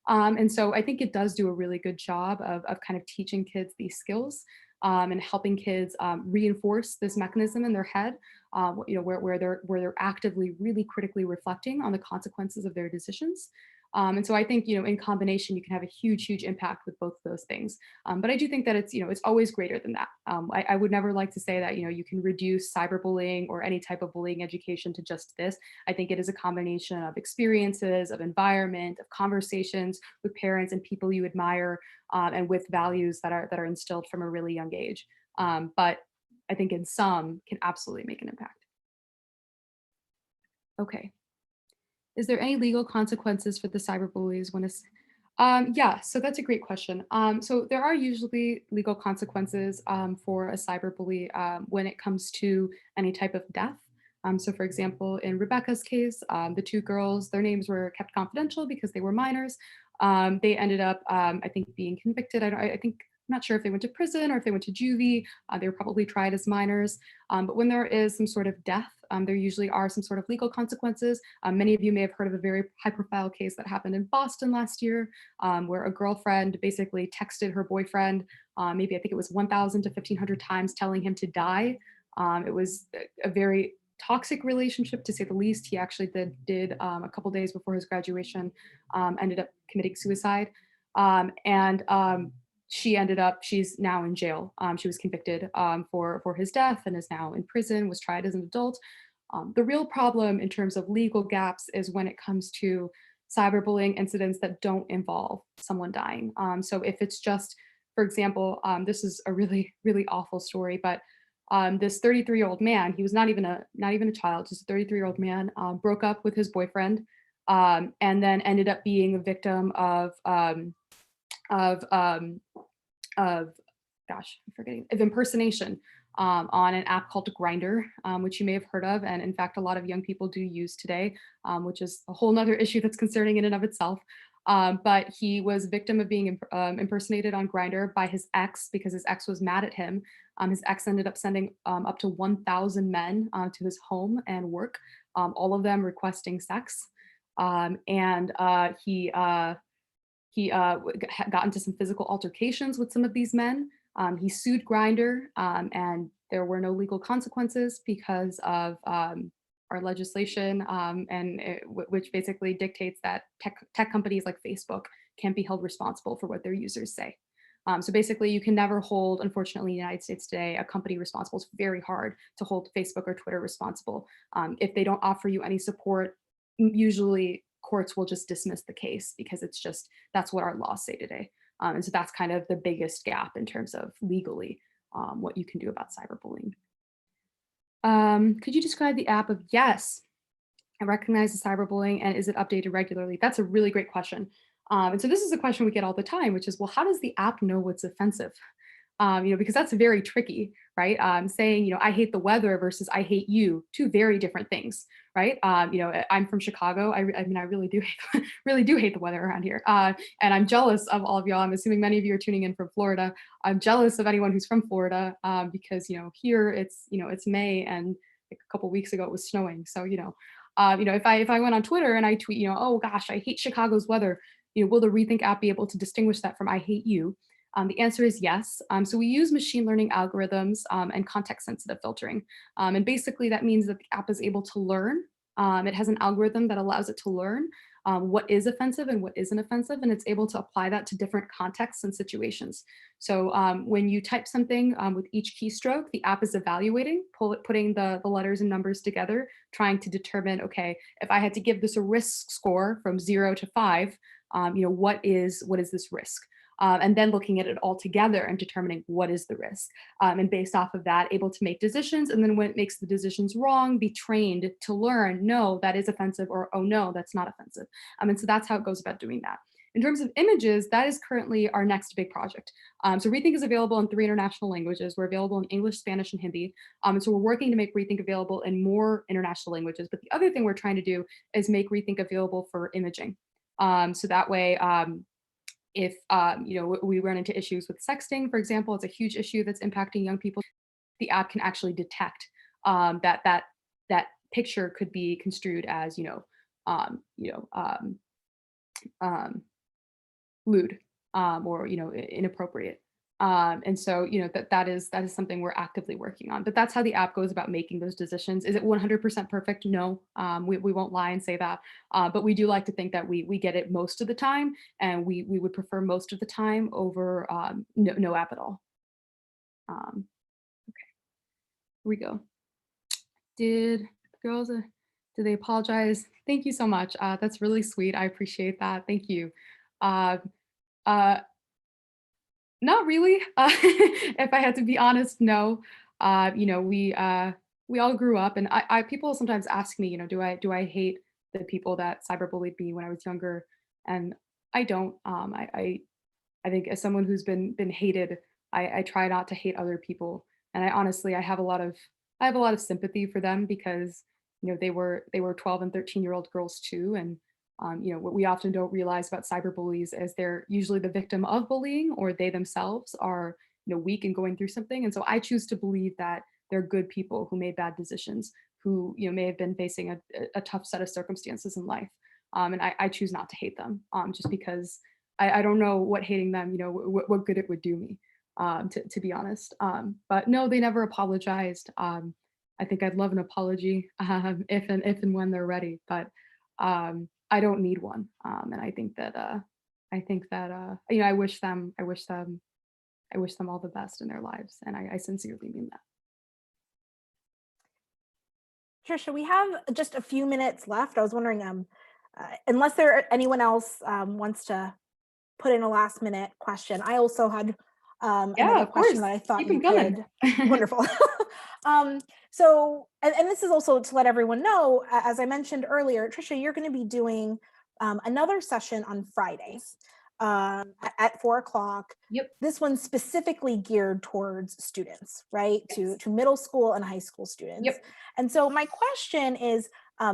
And so I think it does do a really good job of kind of teaching kids these skills and helping kids reinforce this mechanism in their head, where they're actively really critically reflecting on the consequences of their decisions. And so I think, in combination, you can have a huge, huge impact with both of those things. But I do think that it's, it's always greater than that. I would never like to say that, you can reduce cyberbullying or any type of bullying education to just this. I think it is a combination of experiences, of environment, of conversations with parents and people you admire, and with values that are instilled from a really young age. But I think in some can absolutely make an impact. Okay. Is there any legal consequences for the cyberbullies when it's yeah, so that's a great question. So there are usually legal consequences for a cyberbully when it comes to any type of death. So for example, in Rebecca's case, the two girls, their names were kept confidential because they were minors. They ended up, I think, being convicted. I think, I'm not sure if they went to prison or if they went to juvie. They were probably tried as minors. But when there is some sort of death, there usually are some sort of legal consequences. Many of you may have heard of a very high-profile case that happened in Boston last year, where a girlfriend basically texted her boyfriend, maybe I think it was 1,000 to 1,500 times telling him to die. It was a very toxic relationship, to say the least. He actually did a couple days before his graduation, ended up committing suicide. She's now in jail. She was convicted for his death and is now in prison, was tried as an adult. The real problem in terms of legal gaps is when it comes to cyberbullying incidents that don't involve someone dying. So if it's just, for example, this is a really, really awful story, but this 33-year-old man, he was not even a child, just a 33-year-old man, broke up with his boyfriend, and then ended up being a victim of impersonation on an app called Grindr, which you may have heard of, and in fact a lot of young people do use today, which is a whole nother issue that's concerning in and of itself. But he was a victim of being impersonated on Grindr by his ex because his ex was mad at him. His ex ended up sending up to 1,000 men to his home and work, all of them requesting sex. He got into some physical altercations with some of these men. He sued Grindr, and There were no legal consequences because of our legislation, which basically dictates that tech companies like Facebook can't be held responsible for what their users say. So basically, you can never hold, unfortunately, in the United States today, a company responsible. It's very hard to hold Facebook or Twitter responsible. If they don't offer you any support, usually courts will just dismiss the case because it's just, that's what our laws say today. And so that's kind of the biggest gap in terms of legally what you can do about cyberbullying. Could you describe the app of yes, I recognize the cyberbullying, and is it updated regularly? That's a really great question. And so this is a question we get all the time, which is, well, how does the app know what's offensive? Because that's very tricky, right? Saying, I hate the weather versus I hate you, two very different things, right? I'm from Chicago. I really do hate the weather around here. And I'm jealous of all of y'all. I'm assuming many of you are tuning in from Florida. I'm jealous of anyone who's from Florida because, here it's May and like a couple weeks ago it was snowing. So, if I went on Twitter and I tweet, oh gosh, I hate Chicago's weather, will the Rethink app be able to distinguish that from I hate you? The answer is yes. So we use machine learning algorithms and context-sensitive filtering. And basically that means that the app is able to learn. It has an algorithm that allows it to learn what is offensive and what isn't offensive, and it's able to apply that to different contexts and situations. So when you type something with each keystroke, the app is evaluating, putting the letters and numbers together, trying to determine, okay, if I had to give this a risk score from 0 to 5, what is this risk? And then looking at it all together and determining what is the risk. And based off of that, able to make decisions. And then when it makes the decisions wrong, be trained to learn, no, that is offensive, or, oh no, that's not offensive. And so that's how it goes about doing that. In terms of images, that is currently our next big project. So Rethink is available in 3 international languages. We're available in English, Spanish, and Hindi. And so we're working to make Rethink available in more international languages. But the other thing we're trying to do is make Rethink available for imaging. So that way, if we run into issues with sexting, for example, it's a huge issue that's impacting young people. The app can actually detect that picture could be construed as lewd or inappropriate. And so that is something we're actively working on. But that's how the app goes about making those decisions. Is it 100% perfect? No, we won't lie and say that. But we do like to think that we get it most of the time, and we would prefer most of the time over no app at all. Okay, here we go. Did girls? Did they apologize? Thank you so much. That's really sweet. I appreciate that. Thank you. Not really. If I had to be honest, no. We all grew up, and I people sometimes ask me, do I hate the people that cyberbullied me when I was younger? And I don't. I think as someone who's been hated, I try not to hate other people. And I honestly, I have a lot of sympathy for them because they were 12 and 13-year-old girls too, and what we often don't realize about cyberbullies is they're usually the victim of bullying, or they themselves are weak and going through something. And so I choose to believe that they're good people who made bad decisions, who may have been facing a tough set of circumstances in life. And I choose not to hate them just because I don't know what hating them, what good it would do me, to be honest. But no, they never apologized. I think I'd love an apology if and when they're ready, but I don't need one. And I think that I wish them all the best in their lives, and I sincerely mean that. Trisha, we have just a few minutes left. I was wondering, unless anyone else wants to put in a last minute question. I also had another question that I thought you could. Wonderful. So, and this is also to let everyone know, as I mentioned earlier, Trisha, you're going to be doing another session on Fridays at 4 o'clock. Yep. This one's specifically geared towards students, right? Yes. To middle school and high school students. Yep. And so my question is, how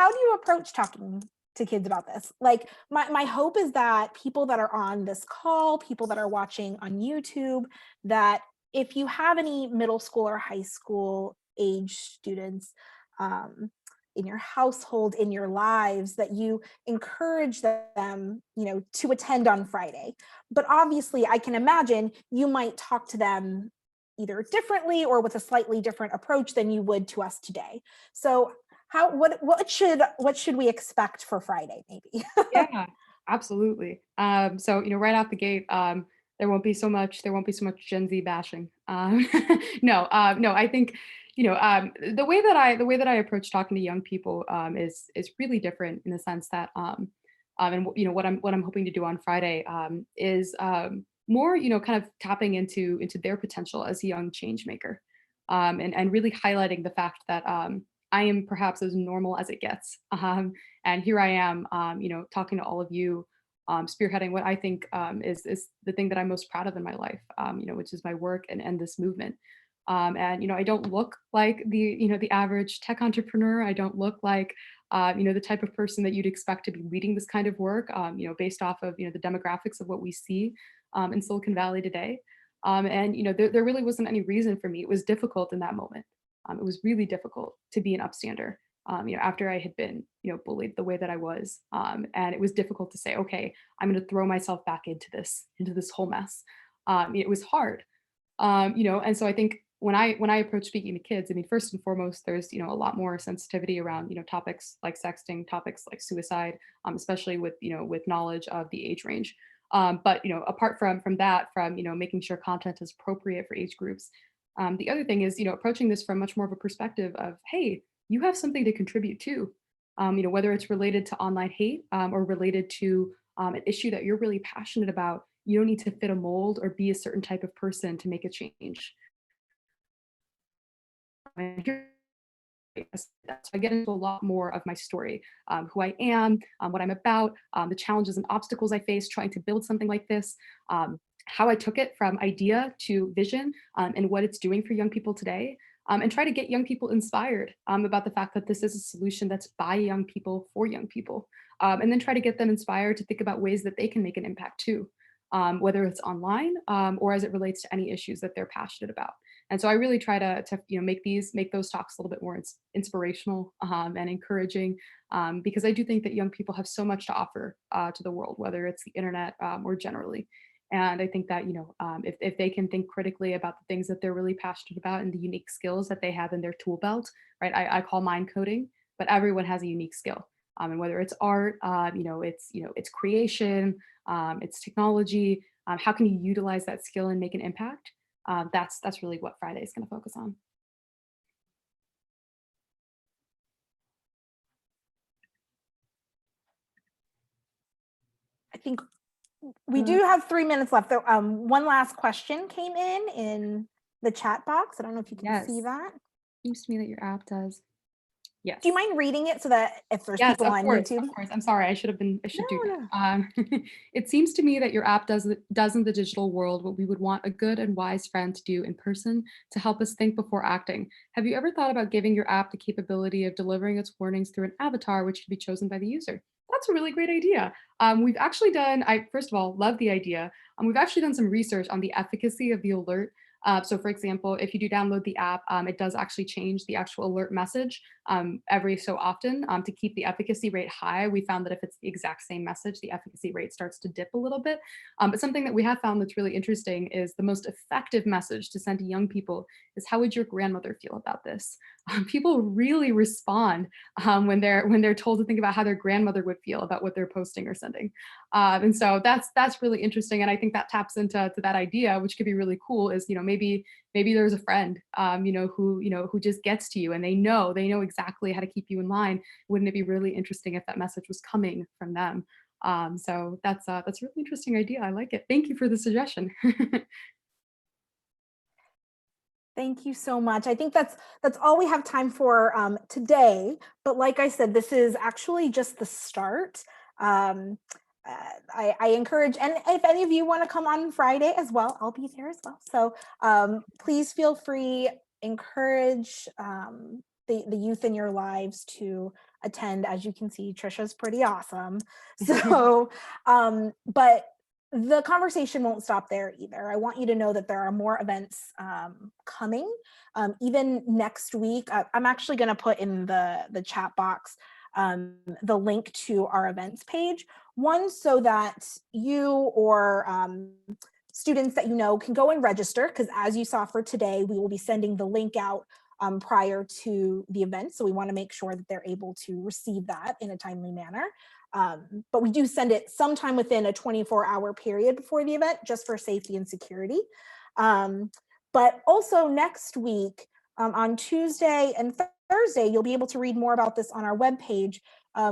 do you approach talking to kids about this? Like my hope is that people that are on this call, people that are watching on YouTube, that if you have any middle school or high school age students in your household, in your lives, that you encourage them, to attend on Friday. But obviously I can imagine you might talk to them, either differently or with a slightly different approach than you would to us today. So what should we expect for Friday, maybe? Yeah, absolutely. So right off the gate, there won't be so much Gen Z bashing. No, no, I think the way that I approach talking to young people is really different in the sense that and what I'm hoping to do on Friday is more kind of tapping into their potential as a young change maker, and really highlighting the fact that I am perhaps as normal as it gets. And here I am, talking to all of you, spearheading what I think is the thing that I'm most proud of in my life, which is my work and this movement. And I don't look like the average tech entrepreneur. I don't look like the type of person that you'd expect to be leading this kind of work, based off of the demographics of what we see in Silicon Valley today. And there really wasn't any reason for me. It was difficult in that moment. It was really difficult to be an upstander, after I had been, bullied the way that I was. And it was difficult to say, okay, I'm going to throw myself back into this whole mess. It was hard, and so I think when I approach speaking to kids, I mean, first and foremost, there's a lot more sensitivity around topics like sexting, topics like suicide, especially with knowledge of the age range. But apart from that, from making sure content is appropriate for age groups. The other thing is approaching this from much more of a perspective of, hey, you have something to contribute to, whether it's related to online hate, or related to an issue that you're really passionate about. You don't need to fit a mold or be a certain type of person to make a change. And so I get into a lot more of my story, who I am, what I'm about, the challenges and obstacles I face trying to build something like this, how I took it from idea to vision, and what it's doing for young people today, and try to get young people inspired about the fact that this is a solution that's by young people for young people, and then try to get them inspired to think about ways that they can make an impact too, whether it's online, or as it relates to any issues that they're passionate about. And so I really try to make those talks a little bit more inspirational, and encouraging, because I do think that young people have so much to offer to the world, whether it's the internet, or generally. And I think that if they can think critically about the things that they're really passionate about and the unique skills that they have in their tool belt, right? I call mine coding, but everyone has a unique skill. And whether it's art, it's creation, it's technology. How can you utilize that skill and make an impact? That's really what Friday is going to focus on. I think we do have 3 minutes left. One last question came in the chat box. I don't know if you can see that. Seems to me that your app does. Yes. Do you mind reading it so that if there's people on YouTube? Of course. I'm sorry. I should do that. It seems to me that your app does in the digital world what we would want a good and wise friend to do in person to help us think before acting. Have you ever thought about giving your app the capability of delivering its warnings through an avatar, which can be chosen by the user? That's a really great idea. We've actually done, first of all, love the idea. We've actually done some research on the efficacy of the alert. So for example, if you do download the app, it does actually change the actual alert message every so often to keep the efficacy rate high. We found that if it's the exact same message, the efficacy rate starts to dip a little bit. But something that we have found that's really interesting is the most effective message to send to young people is, how would your grandmother feel about this? People really respond when they're told to think about how their grandmother would feel about what they're posting or sending. And so that's really interesting. And I think that taps into that idea, which could be really cool, is maybe there's a friend who just gets to you and they know exactly how to keep you in line. Wouldn't it be really interesting if that message was coming from them? So that's a really interesting idea. I like it. Thank you for the suggestion. Thank you so much. I think that's all we have time for today. But like I said, this is actually just the start. I encourage, and if any of you want to come on Friday as well, I'll be there as well. So please feel free, encourage the youth in your lives to attend. As you can see, Trisha's pretty awesome. So, but the conversation won't stop there either. I want you to know that there are more events coming. Even next week, I'm actually going to put in the chat box the link to our events page. One, so that you or students that you know can go and register, because as you saw for today, we will be sending the link out prior to the event. So we want to make sure that they're able to receive that in a timely manner. But we do send it sometime within a 24-hour period before the event, just for safety and security. But also next week, on Tuesday and Thursday, you'll be able to read more about this on our webpage.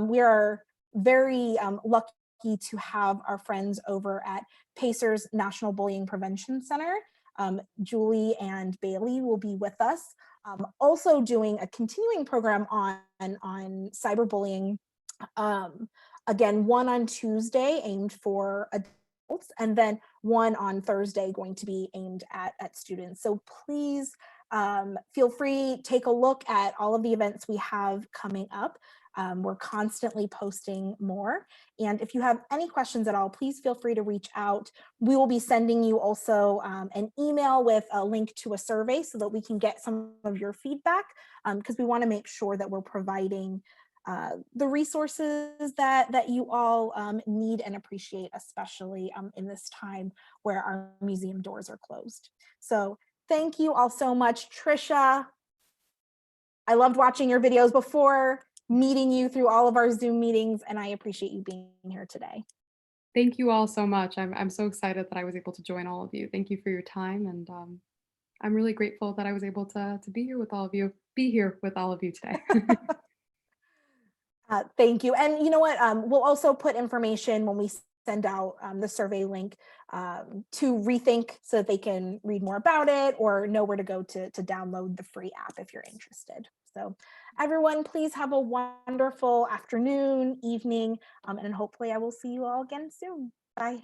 We are very lucky to have our friends over at Pacers National Bullying Prevention Center. Julie and Bailey will be with us, also doing a continuing program on cyberbullying. Again, one on Tuesday aimed for adults, and then one on Thursday going to be aimed at students. So please feel free, take a look at all of the events we have coming up. We're constantly posting more. And if you have any questions at all, please feel free to reach out. We will be sending you also an email with a link to a survey so that we can get some of your feedback, because we want to make sure that we're providing the resources that you all need and appreciate, especially in this time where our museum doors are closed. So thank you all so much. Trisha, I loved watching your videos before, meeting you through all of our Zoom meetings, and I appreciate you being here today. Thank you all so much. I'm so excited that I was able to join all of you. Thank you for your time, and I'm really grateful that I was able to be here with all of you. Today. Thank you. And you know what? We'll also put information when we send out the survey link to Rethink, so that they can read more about it or know where to go to download the free app if you're interested. So everyone, please have a wonderful afternoon, evening, and hopefully I will see you all again soon. Bye.